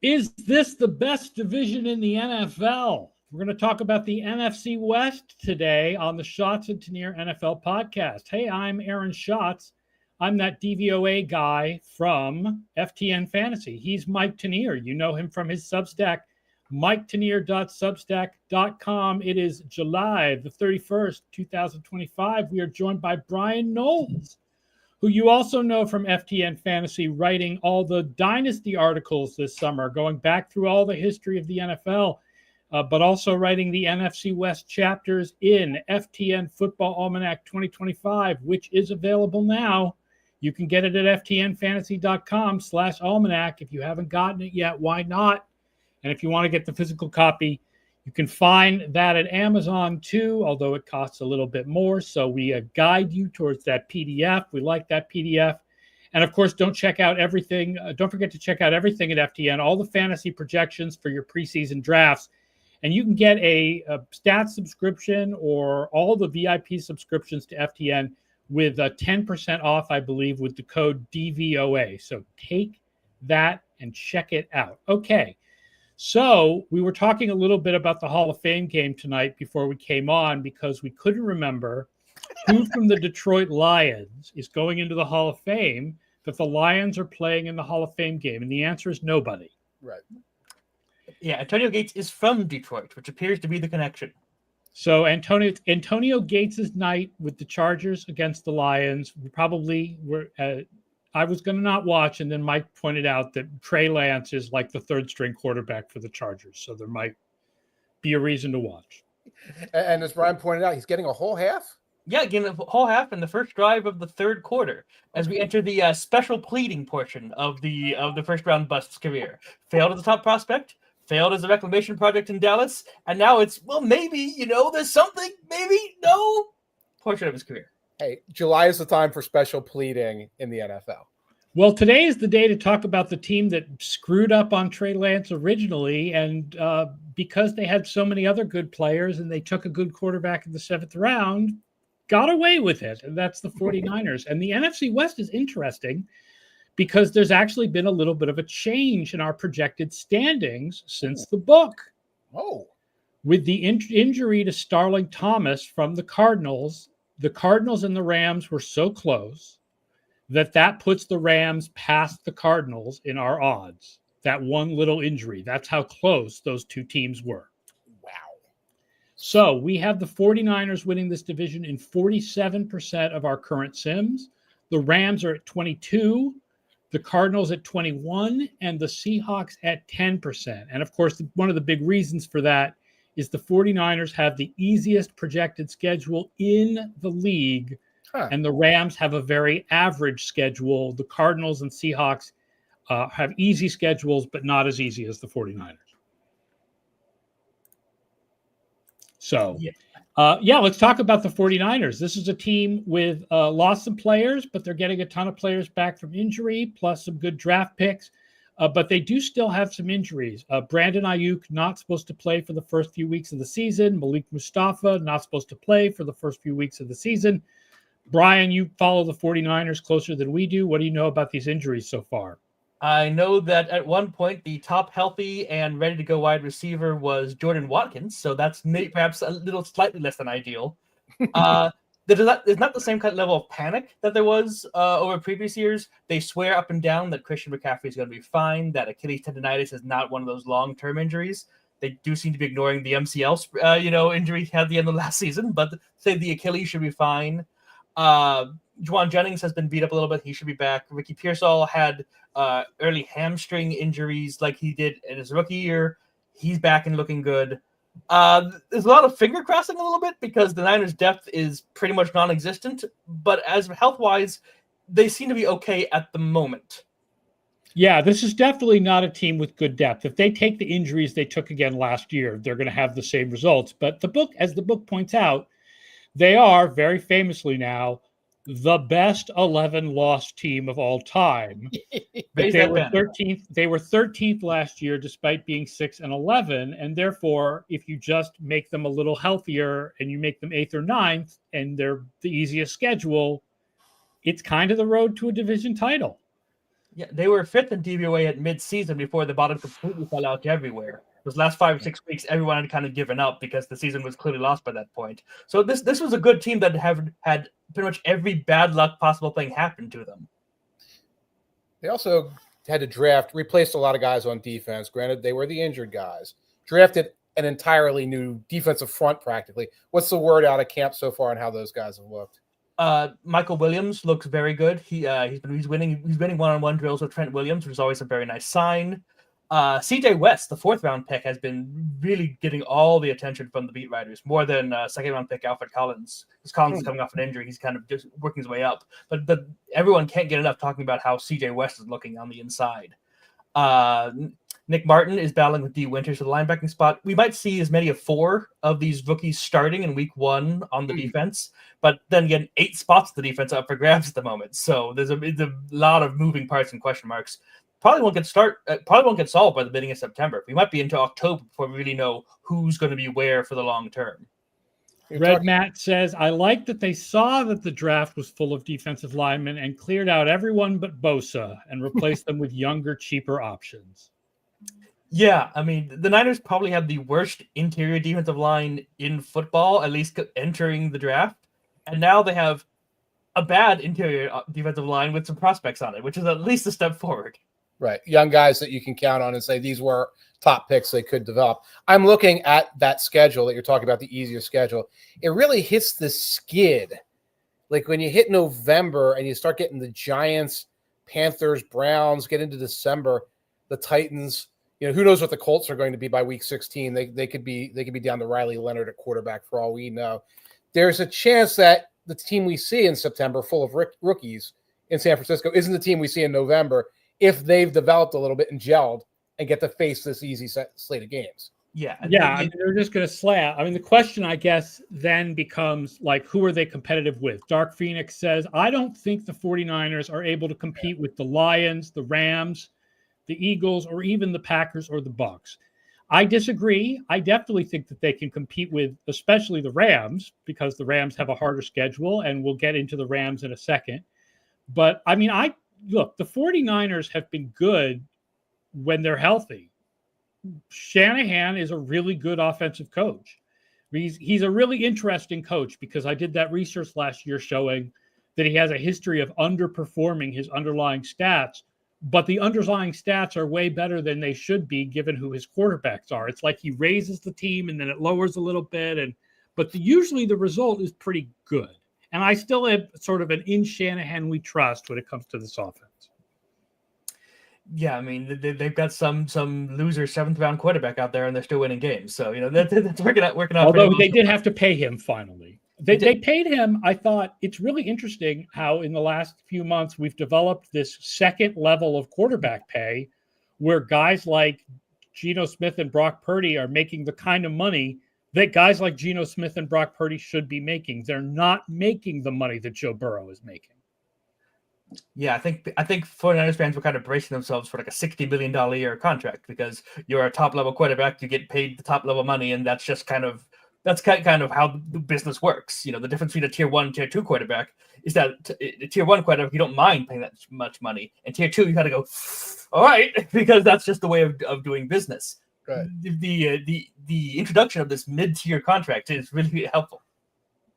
Is this the best division in the NFL? We're going to talk about the NFC West today on the Shots and Tanier NFL podcast. Hey, I'm Aaron Schatz. I'm that DVOA guy from FTN Fantasy. He's Mike Tanier. You know him from his Substack, miketanier.substack.com. It is July the 31st, 2025. We are joined by Bryan Knowles, who you also know from FTN Fantasy, writing all the Dynasty articles this summer, going back through all the history of the NFL, but also writing the NFC West chapters in FTN Football Almanac 2025, which is available now. You can get it at ftnfantasy.com/almanac. If you haven't gotten it yet, why not? And if you want to get the physical copy, you can find that at Amazon too, although it costs a little bit more. So we guide you towards that PDF. We like that PDF. And of course, don't forget to check out everything at FTN, all the fantasy projections for your preseason drafts. And you can get a stats subscription or all the VIP subscriptions to FTN with 10% off, I believe, with the code DVOA. So take that and check it out. Okay. So we were talking a little bit about the Hall of Fame game tonight before we came on because we couldn't remember who from the Detroit Lions is going into the Hall of Fame, but the Lions are playing in the Hall of Fame game. And the answer is nobody. Right. Yeah, Antonio Gates is from Detroit, which appears to be the connection. So Antonio Gates' night with the Chargers against the Lions, I was going to not watch, and then Mike pointed out that Trey Lance is like the third-string quarterback for the Chargers, so there might be a reason to watch. And as Brian pointed out, he's getting a whole half? Yeah, getting a whole half in the first drive of the third quarter as we enter the special pleading portion of the first-round bust's career. Failed as a top prospect, failed as a reclamation project in Dallas, and now it's, well, maybe, there's something, maybe, no, portion of his career. Hey, July is the time for special pleading in the NFL. Well, today is the day to talk about the team that screwed up on Trey Lance originally, and because they had so many other good players and they took a good quarterback in the 7th round, got away with it, and that's the 49ers. And the NFC West is interesting because there's actually been a little bit of a change in our projected standings since the book. Oh. With the injury to Starling Thomas from the Cardinals and the Rams were so close that puts the Rams past the Cardinals in our odds. That one little injury. That's how close those two teams were. Wow. So we have the 49ers winning this division in 47% of our current sims. The Rams are at 22%, the Cardinals at 21%, and the Seahawks at 10%. And of course, one of the big reasons for that is the 49ers have the easiest projected schedule in the league, and the Rams have a very average schedule. The Cardinals and Seahawks have easy schedules, but not as easy as the 49ers. So, let's talk about the 49ers. This is a team with lost some players, but they're getting a ton of players back from injury, plus some good draft picks. But they do still have some injuries. Brandon Ayuk not supposed to play for the first few weeks of the season. Malik Mustafa not supposed to play for the first few weeks of the season. Brian, you follow the 49ers closer than we do. What do you know about these injuries so far? I know that at one point the top healthy and ready to go wide receiver was Jordan Watkins, so that's perhaps a little slightly less than ideal. There's not the same kind of level of panic that there was over previous years. They swear up and down that Christian McCaffrey is going to be fine, that Achilles tendonitis is not one of those long-term injuries. They do seem to be ignoring the MCL, injury he had at the end of last season, but say the Achilles should be fine. Juwan Jennings has been beat up a little bit. He should be back. Ricky Pearsall had early hamstring injuries like he did in his rookie year. He's back and looking good. There's a lot of finger crossing a little bit because the Niners' depth is pretty much non-existent, but as health-wise, they seem to be okay at the moment. Yeah, this is definitely not a team with good depth. If they take the injuries they took again last year, they're going to have the same results. But the book, as the book points out, they are very famously now the best 11 loss team of all time. But they were 13th. They were 13th last year, despite being 6-11. And therefore, if you just make them a little healthier and you make them 8th or 9th, and they're the easiest schedule, it's kind of the road to a division title. Yeah, they were 5th in DVOA at mid-season before the bottom completely fell out everywhere. Those last 5 or 6 weeks, everyone had kind of given up because the season was clearly lost by that point. So this was a good team that had pretty much every bad luck possible thing happen to them. They also had to replaced a lot of guys on defense. Granted, they were the injured guys. Drafted an entirely new defensive front practically. What's the word out of camp so far on how those guys have looked? Michael Williams looks very good. He's winning one-on-one drills with Trent Williams, which is always a very nice sign. CJ West, the 4th round pick, has been really getting all the attention from the beat writers, more than 2nd round pick Alfred Collins. Because Collins is coming off an injury, he's kind of just working his way up. But everyone can't get enough talking about how CJ West is looking on the inside. Nick Martin is battling with D. Winters for the linebacking spot. We might see as many as 4 of these rookies starting in week 1 on the defense, but then again, 8 spots of the defense up for grabs at the moment. So it's a lot of moving parts and question marks. Probably won't get solved by the beginning of September. We might be into October before we really know who's going to be where for the long term. Red Matt says, I like that they saw that the draft was full of defensive linemen and cleared out everyone but Bosa and replaced them with younger, cheaper options. Yeah, I mean, the Niners probably have the worst interior defensive line in football, at least entering the draft. And now they have a bad interior defensive line with some prospects on it, which is at least a step forward. Right. Young guys that you can count on and say these were top picks they could develop. I'm looking at that schedule that you're talking about, the easier schedule. It really hits the skid. Like when you hit November and you start getting the Giants, Panthers, Browns, get into December, the Titans. Who knows what the Colts are going to be by week 16? They could be down to Riley Leonard at quarterback for all we know. There's a chance that the team we see in September, full of rookies in San Francisco, isn't the team we see in November if they've developed a little bit and gelled and get to face this easy slate of games. Yeah. I mean, they're just going to slap. I mean, the question, I guess, then becomes like, who are they competitive with? Dark Phoenix says, I don't think the 49ers are able to compete with the Lions, the Rams, the Eagles, or even the Packers or the Bucs. I disagree. I definitely think that they can compete with, especially the Rams, because the Rams have a harder schedule, and we'll get into the Rams in a second. But, I mean, look, the 49ers have been good when they're healthy. Shanahan is a really good offensive coach. He's a really interesting coach because I did that research last year showing that he has a history of underperforming his underlying stats, but the underlying stats are way better than they should be given who his quarterbacks are. It's like he raises the team and then it lowers a little bit, but usually the result is pretty good. And I still have sort of an in Shanahan we trust when it comes to this offense. Yeah, I mean, they've got some loser 7th round quarterback out there, and they're still winning games. So that's working out. Although they did have to pay him finally. They paid him. I thought it's really interesting how in the last few months we've developed this second level of quarterback pay, where guys like Geno Smith and Brock Purdy are making the kind of money that guys like Geno Smith and Brock Purdy should be making. They're not making the money that Joe Burrow is making. Yeah, I think 49ers fans were kind of bracing themselves for like a $60 million a year contract because you're a top level quarterback, you get paid the top level money, and that's just kind of how the business works. The difference between a tier 1 and tier 2 quarterback is that a tier 1 quarterback, you don't mind paying that much money, and tier 2 you got to go, all right, because that's just the way of doing business. Right. The introduction of this mid-tier contract is really helpful.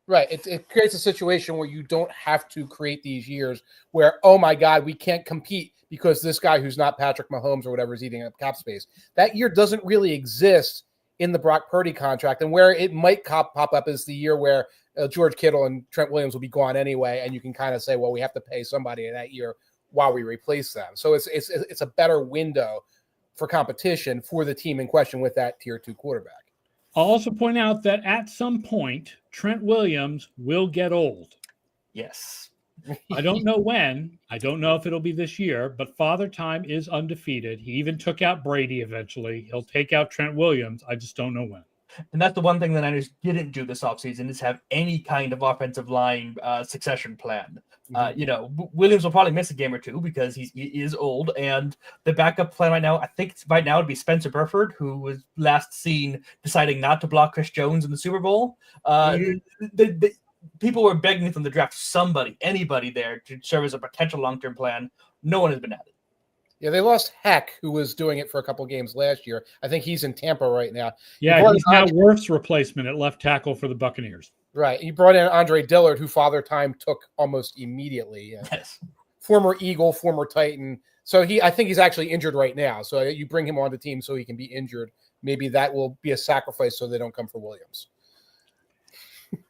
Right. It creates a situation where you don't have to create these years where, oh my God, we can't compete because this guy who's not Patrick Mahomes or whatever is eating up cap space. That year doesn't really exist in the Brock Purdy contract. And where it might pop up is the year where George Kittle and Trent Williams will be gone anyway. And you can kind of say, well, we have to pay somebody in that year while we replace them. So it's a better window for competition for the team in question with that tier 2 quarterback. I'll also point out that at some point, Trent Williams will get old. Yes. I don't know when. I don't know if it'll be this year, but Father Time is undefeated. He even took out Brady eventually. He'll take out Trent Williams. I just don't know when. And that's the one thing the Niners didn't do this offseason is have any kind of offensive line succession plan. Williams will probably miss a game or two because he is old, and the backup plan right now, I think would be Spencer Burford, who was last seen deciding not to block Chris Jones in the Super Bowl. The people were begging them to draft anybody there to serve as a potential long-term plan. No one has been at it. Yeah, they lost Heck, who was doing it for a couple games last year. I think he's in Tampa right now. Yeah, he's now Wirf's replacement at left tackle for the Buccaneers. Right. He brought in Andre Dillard, who Father Time took almost immediately. Yes. Former Eagle, former Titan. So I think he's actually injured right now. So you bring him on the team so he can be injured. Maybe that will be a sacrifice so they don't come for Williams.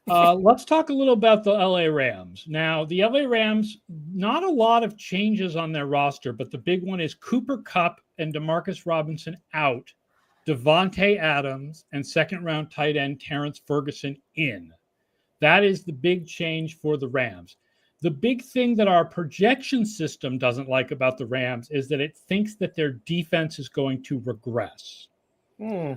Let's talk a little about the LA Rams. Now, the LA Rams, not a lot of changes on their roster, but the big one is Cooper Kupp and Demarcus Robinson out, Davante Adams and second-round tight end Terrence Ferguson in. That is the big change for the Rams. The big thing that our projection system doesn't like about the Rams is that it thinks that their defense is going to regress.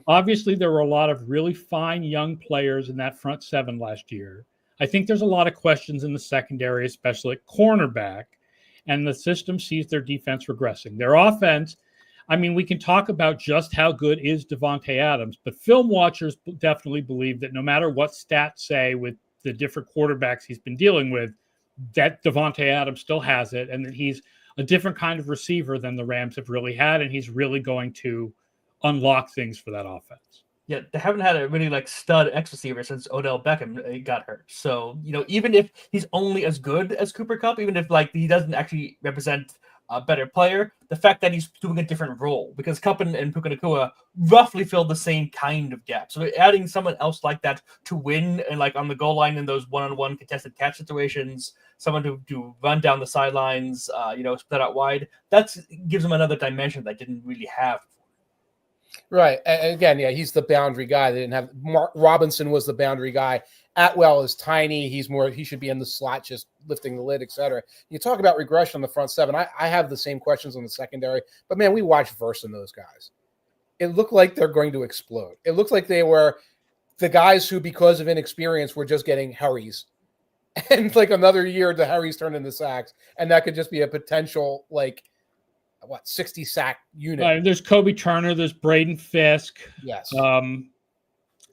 Obviously, there were a lot of really fine young players in that front seven last year. I think there's a lot of questions in the secondary, especially at cornerback, and the system sees their defense regressing. Their offense, I mean, we can talk about just how good is Davante Adams, but film watchers definitely believe that no matter what stats say with the different quarterbacks he's been dealing with, that Davante Adams still has it, and that he's a different kind of receiver than the Rams have really had, and he's really going to unlock things for that offense. Yeah, they haven't had a really stud X receiver since Odell Beckham got hurt. So, even if he's only as good as Cooper Kupp, even if he doesn't actually represent a better player, the fact that he's doing a different role, because Kupp and Puka Nacua roughly fill the same kind of gap. So adding someone else like that to win and on the goal line in those one-on-one contested catch situations, someone to run down the sidelines, split out wide, that gives them another dimension that didn't really have. Right. And again, yeah, he's the boundary guy. They didn't have Robinson was the boundary guy. Atwell is tiny. He should be in the slot, just lifting the lid, etc. You talk about regression on the front seven. I have the same questions on the secondary, but man, we watched Verse and those guys. It looked like they're going to explode. It looked like they were the guys who, because of inexperience, were just getting hurries. And another year, the hurries turn into sacks. And that could just be a potential 60 sack unit. There's Kobe Turner, there's Braden Fisk. Yes.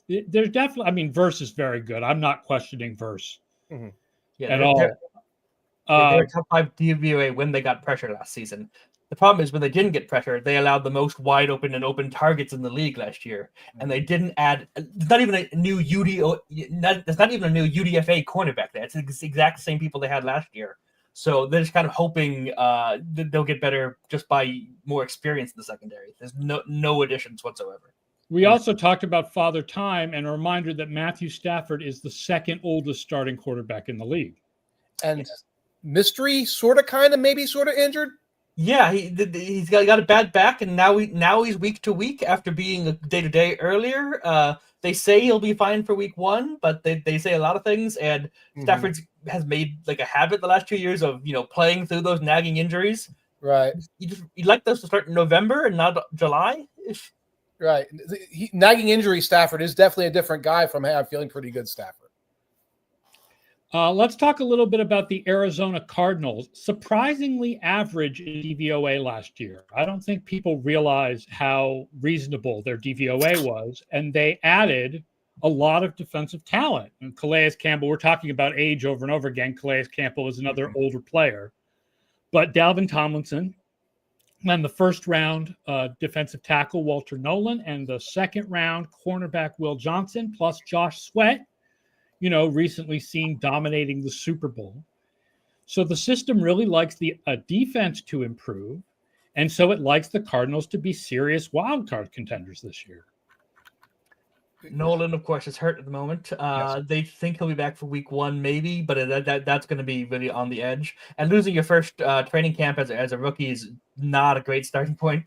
There's definitely, Verse is very good. I'm not questioning Verse at all. They're top 5 DVOA when they got pressure last season. The problem is when they didn't get pressure, they allowed the most wide open and open targets in the league last year, and they didn't add. There's not even a new there's not even a new UDFA cornerback there. It's the exact same people they had last year. So they're just kind of hoping that they'll get better just by more experience in the secondary. There's no additions whatsoever. We also talked about Father Time, and a reminder that Matthew Stafford is the second oldest starting quarterback in the league. And Mystery, sort of injured. Yeah, he's got a bad back, and now he's week to week after being a day to day earlier. They say he'll be fine for week 1, but they say a lot of things, and Stafford has made a habit the last 2 years of playing through those nagging injuries. Right. You'd like those to start in November and not July. Right. Nagging injury Stafford is definitely a different guy from, hey, I'm feeling pretty good Stafford. Let's talk a little bit about the Arizona Cardinals. Surprisingly average in DVOA last year. I don't think people realize how reasonable their DVOA was, and they added a lot of defensive talent. And Calais Campbell, we're talking about age over and over again. Calais Campbell is another older player. But Dalvin Tomlinson, and the first round defensive tackle Walter Nolan, and the second round cornerback Will Johnson, plus Josh Sweat, recently seen dominating the Super Bowl. So the system really likes the defense to improve, and so it likes the Cardinals to be serious wild card contenders this year. Nolan, of course, is hurt at the moment. Yes. They think he'll be back for week 1, maybe, but that's going to be really on the edge. And losing your first training camp as a rookie is not a great starting point.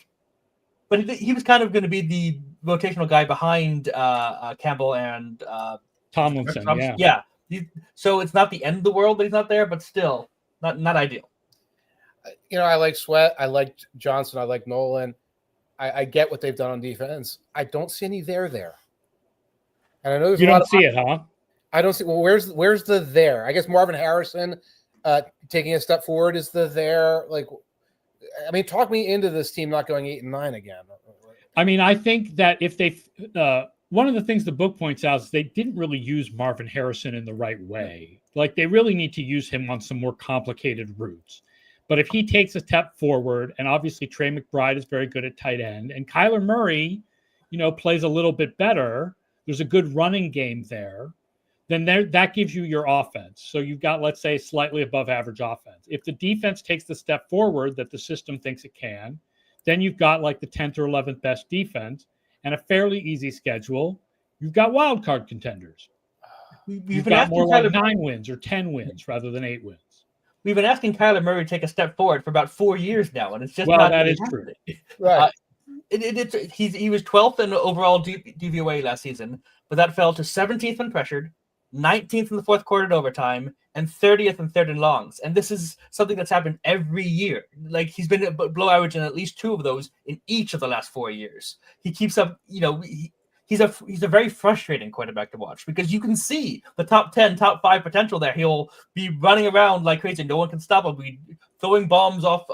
But he was kind of going to be the rotational guy behind Campbell and Tomlinson. Yeah. So it's not the end of the world that he's not there, but still not ideal. I like Sweat. I like Johnson. I like Nolan. I get what they've done on defense. I don't see any there. And I know there's you don't see it, huh? I don't see. Well, where's the there? I guess Marvin Harrison taking a step forward is the there. Talk me into this team not going 8-9 again. I think that if they one of the things the book points out is they didn't really use Marvin Harrison in the right way. They really need to use him on some more complicated routes. But if he takes a step forward, and obviously Trey McBride is very good at tight end, and Kyler Murray, plays a little bit better, there's a good running game there, then that gives you your offense. So you've got, let's say, slightly above average offense. If the defense takes the step forward that the system thinks it can, then you've got like the 10th or 11th best defense and a fairly easy schedule. You've got wild card contenders. You've got more like 9 wins or 10 wins rather than 8 wins. We've been asking Kyler Murray to take a step forward for about 4 years now, and it's just not that really is happening. True. Right. He was 12th in overall DVOA last season, but that fell to 17th when pressured, 19th in the fourth quarter in overtime, and 30th and third and longs. And this is something that's happened every year. Like, he's been below average in at least 2 of those in each of the last 4 years. He keeps up, he's a very frustrating quarterback to watch because you can see the top 10, top 5 potential there. He'll be running around like crazy. No one can stop him. Be throwing bombs off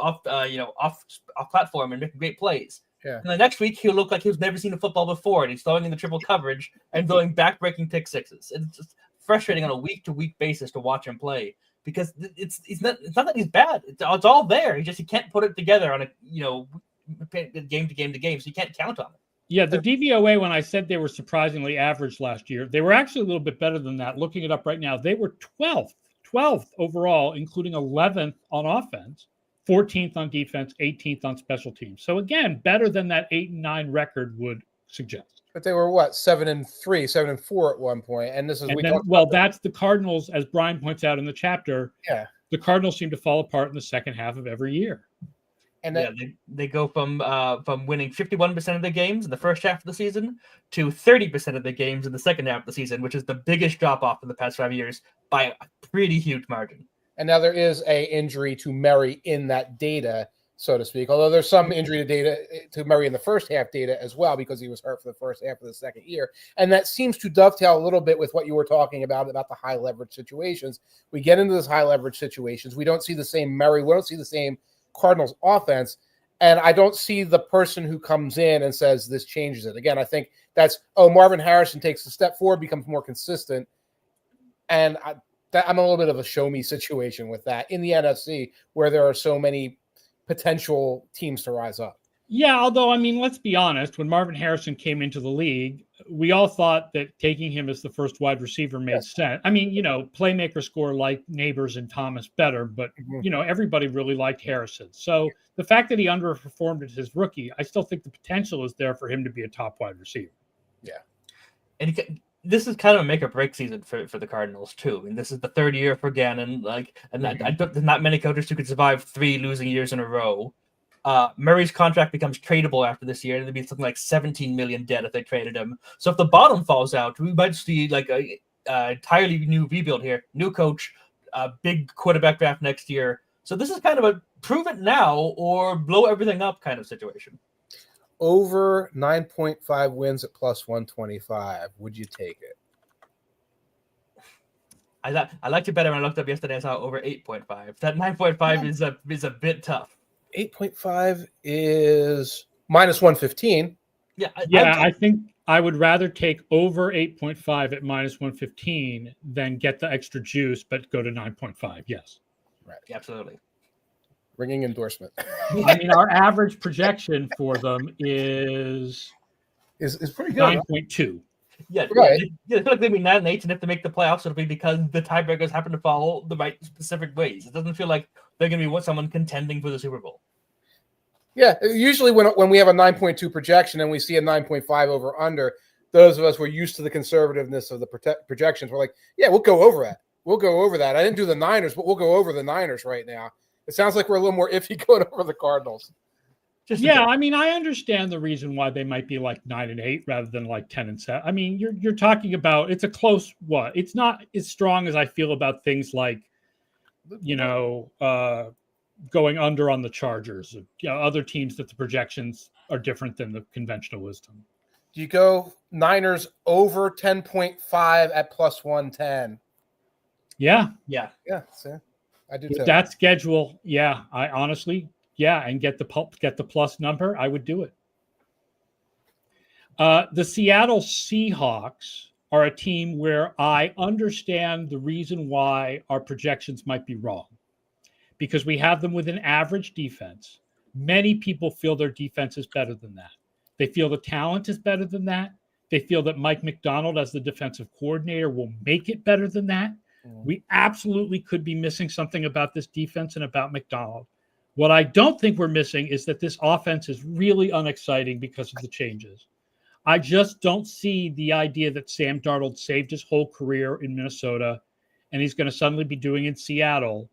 platform and making great plays. Yeah. And the next week, he'll look like he's never seen a football before, and he's throwing in the triple coverage and throwing back-breaking pick sixes. It's just frustrating on a week-to-week basis to watch him play because it's not that he's bad. It's all there. He can't put it together on a game to game, so you can't count on it. Yeah, the DVOA, when I said they were surprisingly average last year, they were actually a little bit better than that. Looking it up right now, they were 12th overall, including 11th on offense, 14th on defense, 18th on special teams. So again, better than that 8-9 record would suggest. But they were 7-3, 7-4 at one point, and this is that's the Cardinals, as Brian points out in the chapter. Yeah, the Cardinals seem to fall apart in the second half of every year. And they go from winning 51% of the games in the first half of the season to 30% of the games in the second half of the season, which is the biggest drop off in the past 5 years by a pretty huge margin. And now there is a injury to Murray in that data, so to speak. Although there's some injury to Murray in the first half data as well, because he was hurt for the first half of the second year. And that seems to dovetail a little bit with what you were talking about the high leverage situations. We get into those high leverage situations. We don't see the same Murray. We don't see the same Cardinals offense. And I don't see the person who comes in and says this changes it. Again, I think that's, Marvin Harrison takes a step forward, becomes more consistent. And I'm a little bit of a show me situation with that in the NFC, where there are so many potential teams to rise up. Yeah, although, let's be honest, when Marvin Harrison came into the league, we all thought that taking him as the first wide receiver made sense. Playmaker score like Neighbors and Thomas better, but, everybody really liked Harrison. So the fact that he underperformed as his rookie, I still think the potential is there for him to be a top wide receiver. Yeah. And this is kind of a make or break season for the Cardinals too. And this is the third year for Gannon. There's not many coaches who could survive 3 losing years in a row. Murray's contract becomes tradable after this year, and it'd be something like $17 million dead if they traded him. So if the bottom falls out, we might see like a entirely new rebuild here, new coach, big quarterback draft next year. So this is kind of a prove it now or blow everything up kind of situation. Over 9.5 wins at plus 125. Would you take it? I liked it better when I looked up yesterday. I saw over 8.5. That 9.5 is a bit tough. 8.5 is minus 115. Yeah, I think I would rather take over 8.5 at minus 115 than get the extra juice, but go to 9.5. Yes. Right. Absolutely. Ringing endorsement. Our average projection for them is pretty good. 9.2. Yeah, right. I feel like they'll be 9-8, and if they make the playoffs, it'll be because the tiebreakers happen to follow the right specific ways. It doesn't feel like they're going to be someone contending for the Super Bowl. Yeah, usually when we have a 9.2 projection and we see a 9.5 over under, those of us who are used to the conservativeness of the projections, we're like, yeah, we'll go over that. We'll go over that. I didn't do the Niners, but we'll go over the Niners right now. It sounds like we're a little more iffy going over the Cardinals. I understand the reason why they might be like 9-8 rather than like 10-7. You're talking about, it's a close what? It's not as strong as I feel about things like, going under on the Chargers, other teams that the projections are different than the conventional wisdom. Do you go Niners over 10.5 at plus 110? Yeah. So I do too. With that schedule, I honestly, and get the plus number, I would do it. The Seattle Seahawks are a team where I understand the reason why our projections might be wrong. because we have them with an average defense. Many people feel their defense is better than that. They feel the talent is better than that. They feel that Mike Macdonald, as the defensive coordinator, will make it better than that. We absolutely could be missing something about this defense and about Macdonald. What I don't think we're missing is that this offense is really unexciting because of the changes. I just don't see the idea that Sam Darnold saved his whole career in Minnesota and he's going to suddenly be doing in Seattle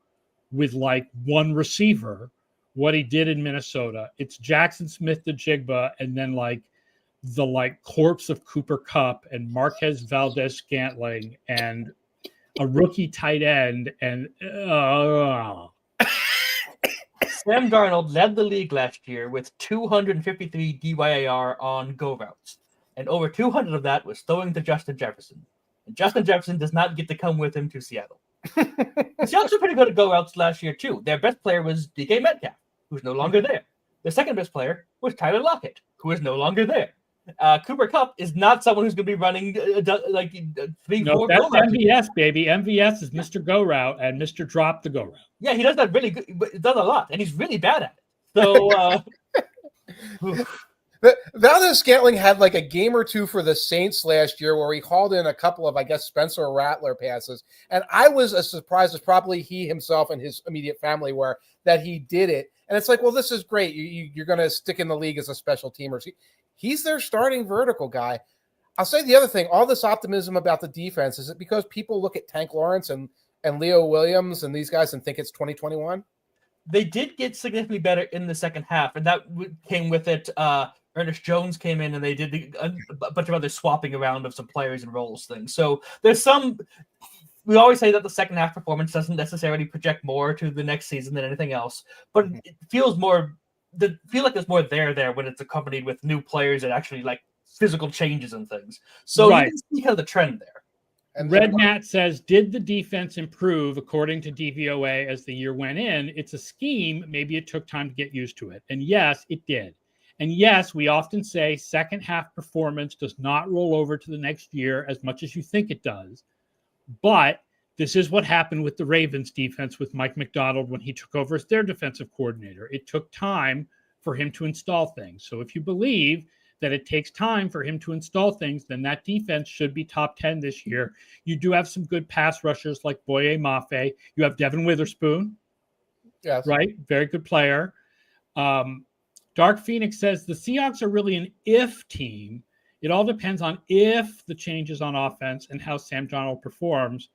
with like one receiver what he did in Minnesota. It's Jackson Smith-Njigba and then like the corpse of Cooper Kupp and Marquez Valdez-Scantling and a rookie tight end. And Sam Darnold led the league last year with 253 DYAR on go routes, and over 200 of that was throwing to Justin Jefferson. And Justin Jefferson does not get to come with him to Seattle. The Seahawks were pretty good at go routes last year, too. Their best player was DK Metcalf, who's no longer there. Their second best player was Tyler Lockett, who is no longer there. Cooper Kupp is not someone who's going to be running 3-4 that's go routes. MVS, baby. MVS is Mr. Go Route and Mr. Drop the Go Route. Yeah, he does that really good. He does a lot, and he's really bad at it. So, Valdez-Scantling had like a game or two for the Saints last year where he hauled in a couple of, I guess, Spencer Rattler passes. And I was as surprised as probably he himself and his immediate family were that he did it. And it's like, well, this is great. You're going to stick in the league as a special teamer. He's their starting vertical guy. I'll say the other thing, all this optimism about the defense, is it because people look at Tank Lawrence and Leo Williams and these guys and think it's 2021? they did get significantly better in the second half, and that came with it. Ernest Jones came in, and they did a bunch of other swapping around of some players and roles things. So there's some. We always say that the second half performance doesn't necessarily project more to the next season than anything else, but it feels more. Feel like there's more there when it's accompanied with new players and actually like physical changes and things. So you can see kind of the trend there. And Red Matt says, did the defense improve according to DVOA as the year went in? It's a scheme. Maybe it took time to get used to it. And yes, it did. And yes, we often say second half performance does not roll over to the next year as much as you think it does. But this is what happened with the Ravens defense with Mike Macdonald when he took over as their defensive coordinator. It took time for him to install things. So if you believe that it takes time for him to install things, then that defense should be top 10 this year. You do have some good pass rushers like Boye Mafe. You have Devin Witherspoon. Yes. Right? Very good player. Dark Phoenix says the Seahawks are really an if team. It all depends on if the changes on offense and how Sam Darnold performs.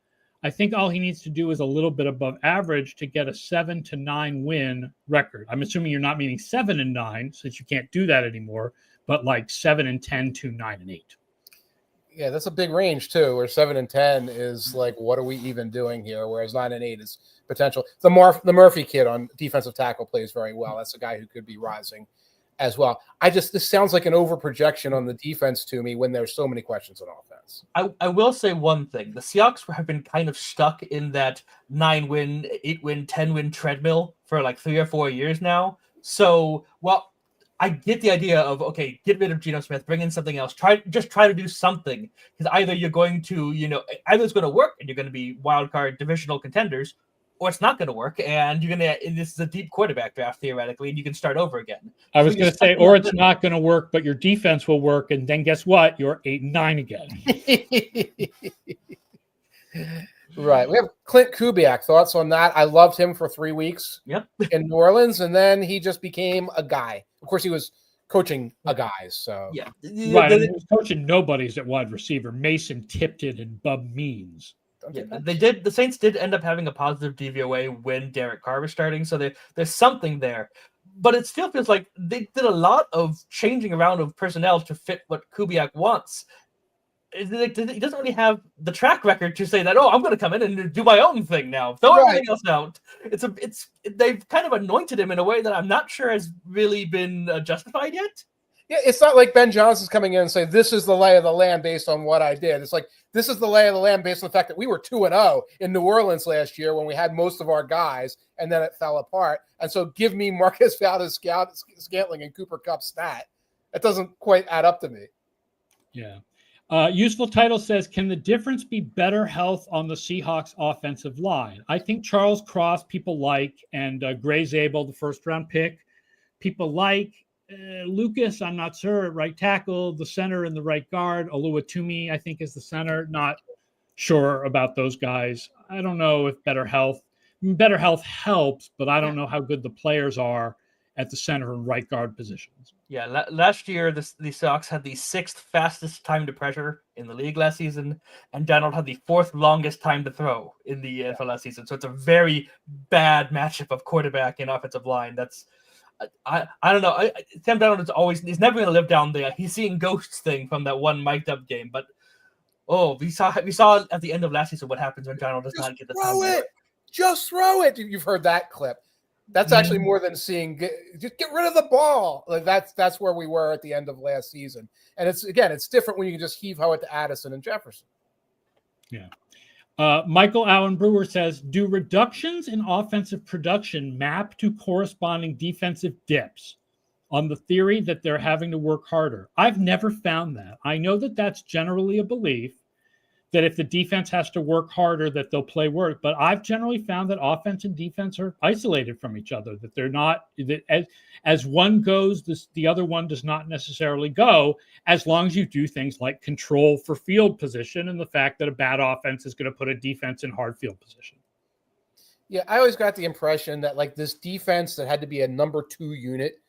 I think all he needs to do is a little bit above average to get a 7-9 win record. I'm assuming you're not meaning 7-9 since you can't do that anymore, but like 7-10 to 9-8. Yeah, that's a big range too, where 7-10 is like, what are we even doing here? Whereas 9-8 is potential. The Murphy kid on defensive tackle plays very well. That's a guy who could be rising as well. This sounds like an overprojection on the defense to me when there's so many questions on offense. I will say one thing. The Seahawks have been kind of stuck in that 9-win, 8-win, 10-win treadmill for like 3 or 4 years now. So, well, I get the idea of, okay, get rid of Geno Smith, bring in something else, try to do something. Because either you're going to, either it's going to work and you're going to be wild card divisional contenders, or it's not going to work, and this is a deep quarterback draft, theoretically, and you can start over again. I was going to say, or it's not going to work, but your defense will work, and then guess what? You're 8-9 again. Right. We have Clint Kubiak. Thoughts on that? I loved him for 3 weeks in New Orleans, and then he just became a guy. Of course, he was coaching a guy, so. Yeah. Right, and he was coaching nobodies at wide receiver. Mason Tipton and Bub Means. Yeah, the Saints did end up having a positive DVOA when Derek Carr was starting, so there's something there. But it still feels like they did a lot of changing around of personnel to fit what Kubiak wants. He doesn't really have the track record to say that, I'm going to come in and do my own thing now. Throw everything else out. They've kind of anointed him in a way that I'm not sure has really been justified yet. Yeah, it's not like Ben Johnson's coming in and saying, this is the lay of the land based on what I did. It's like, this is the lay of the land based on the fact that we were 2-0 in New Orleans last year when we had most of our guys, and then it fell apart. And so give me Marcus Valdez-Scantling and Cooper Kupp stat. It doesn't quite add up to me. Yeah. Useful Title says, can the difference be better health on the Seahawks offensive line? I think Charles Cross people like, and Gray Zabel, the first-round pick, people like. Lucas, I'm not sure, at right tackle, the center and the right guard. Oluwatumi, I think, is the center. Not sure about those guys. I don't know if better health helps, but I don't know how good the players are at the center and right guard positions. Yeah, last year the Seahawks had the 6th fastest time to pressure in the league last season, and Darnold had the 4th longest time to throw in the NFL last season. So it's a very bad matchup of quarterback and offensive line. That's I don't know. Sam Darnold he's never going to live down there. He's seeing ghosts thing from that one mic'd up game. But we saw at the end of last season what happens when Darnold does not get the time. Just throw it. You've heard that clip. That's actually more than seeing. Just get rid of the ball. Like that's where we were at the end of last season. And it's different when you can just heave ho it to Addison and Jefferson. Yeah. Michael Allen Brewer says, do reductions in offensive production map to corresponding defensive dips on the theory that they're having to work harder? I've never found that. I know that that's generally a belief, that if the defense has to work harder, that they'll play worse. But I've generally found that offense and defense are isolated from each other, that they're not, that as one goes, the other one does not necessarily go, as long as you do things like control for field position and the fact that a bad offense is going to put a defense in hard field position. Yeah, I always got the impression that like this defense that had to be a number 2 unit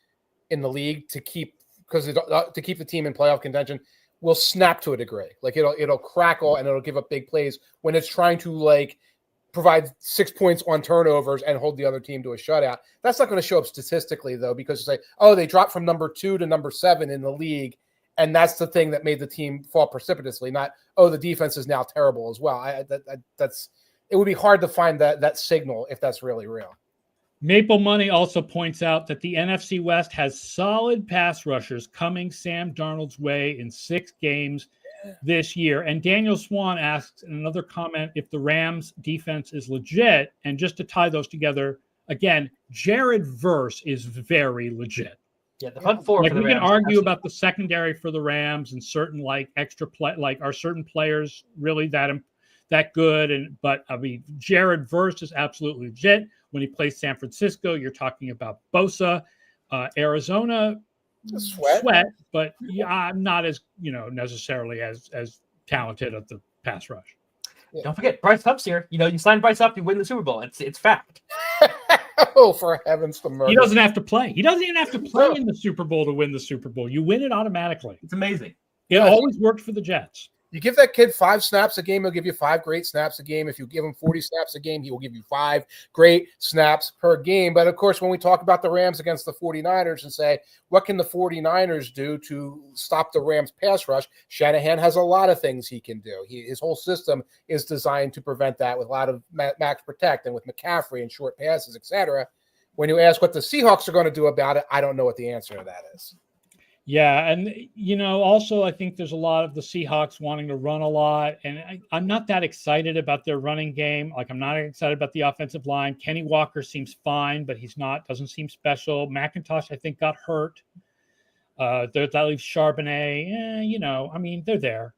in the league to keep the team in playoff contention will snap to a degree. Like it'll crackle and it'll give up big plays when it's trying to like provide 6 points on turnovers and hold the other team to a shutout. That's not going to show up statistically though, because it's like, oh, they dropped from number 2 to number 7 in the league. And that's the thing that made the team fall precipitously, not, oh, the defense is now terrible as well. It would be hard to find that signal if that's really real. Maple Money also points out that the NFC West has solid pass rushers coming Sam Darnold's way in 6 games this year. And Daniel Swan asks in another comment if the Rams defense is legit. And just to tie those together, again, Jared Verse is very legit. Yeah, the front four. Like for the we can Rams, argue about the secondary for the Rams and certain like extra play, like are certain players really that good? But I mean, Jared Verse is absolutely legit. When he plays San Francisco, you're talking about Bosa, Arizona, sweat, but yeah, I'm not as necessarily as talented at the pass rush. Yeah. Don't forget Bryce Huff's here. You sign Bryce Huff, you win the Super Bowl. It's fact. Oh, for heavens to murder! He doesn't have to play. He doesn't even have to play in the Super Bowl to win the Super Bowl. You win it automatically. It's amazing. It always worked for the Jets. You give that kid 5 snaps a game, he'll give you 5 great snaps a game. If you give him 40 snaps a game, he will give you 5 great snaps per game. But, of course, when we talk about the Rams against the 49ers and say, what can the 49ers do to stop the Rams pass rush? Shanahan has a lot of things he can do. His whole system is designed to prevent that with a lot of max protect and with McCaffrey and short passes, etc. When you ask what the Seahawks are going to do about it, I don't know what the answer to that is. Yeah, and also I think there's a lot of the Seahawks wanting to run a lot, and I'm not that excited about their running game. Like I'm not excited about the offensive line. Kenny Walker seems fine, but doesn't seem special. McIntosh I think got hurt. That leaves Charbonnet. I mean they're there.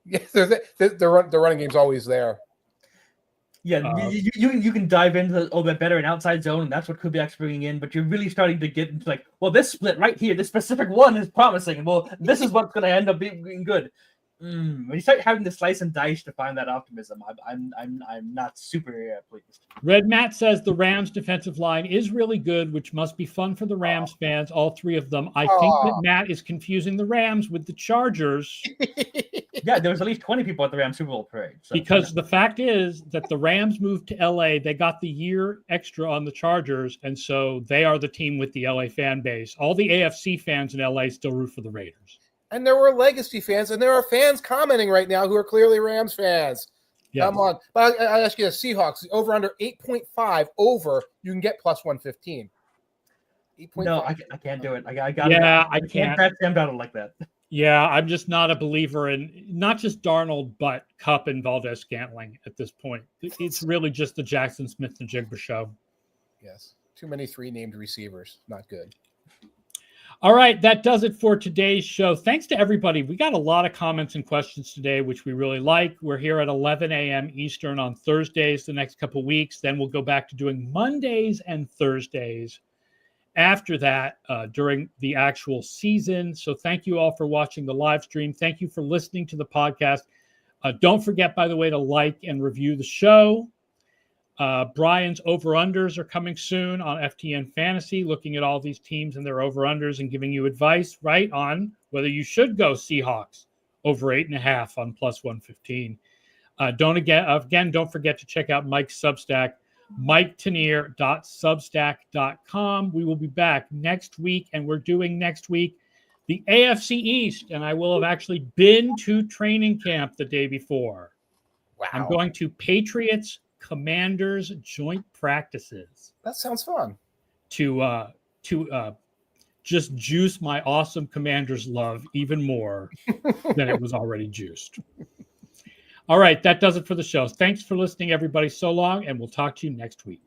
Yeah, the running game's always there. Yeah, you can dive into the better and outside zone, and that's what Kubiak's bringing in. But you're really starting to get into like, well, this split right here, this specific one is promising. Well, this is what's going to end up being good. When you start having to slice and dice to find that optimism, I'm not super pleased. Red Matt says the Rams defensive line is really good, which must be fun for the Rams fans, all 3 of them. I think that Matt is confusing the Rams with the Chargers. Yeah, there was at least 20 people at the Rams Super Bowl parade. So, because the fact is that the Rams moved to LA. They got the year extra on the Chargers, and so they are the team with the LA fan base. All the AFC fans in LA still root for the Raiders. And there were legacy fans, and there are fans commenting right now who are clearly Rams fans. Yeah. Come on. But I'll ask you, the Seahawks, the over under 8.5 over, you can get plus 115. 8.5. No, I can't do it. I got I can't. Sam Darnold like that. Yeah, I'm just not a believer in not just Darnold, but Kupp and Valdez-Scantling at this point. It's really just the Jackson Smith-Njigba show. Yes. Too many 3 named receivers. Not good. All right, that does it for today's show. Thanks to everybody. We got a lot of comments and questions today, which we really like. We're here at 11 a.m. Eastern on Thursdays the next couple of weeks. Then we'll go back to doing Mondays and Thursdays after that during the actual season. So thank you all for watching the live stream. Thank you for listening to the podcast. Don't forget, by the way, to like and review the show. Brian's over-unders are coming soon on FTN Fantasy, looking at all these teams and their over-unders and giving you advice, right, on whether you should go Seahawks over 8.5 on plus 115. Don't forget to check out Mike's Substack, miketanier.substack.com. We will be back next week, and we're doing next week the AFC East, and I will have actually been to training camp the day before. Wow. I'm going to Patriots Commanders joint practices. That sounds fun. To just juice my awesome Commanders love even more than it was already juiced. All right, that does it for the show. Thanks for listening, everybody, so long, and we'll talk to you next week.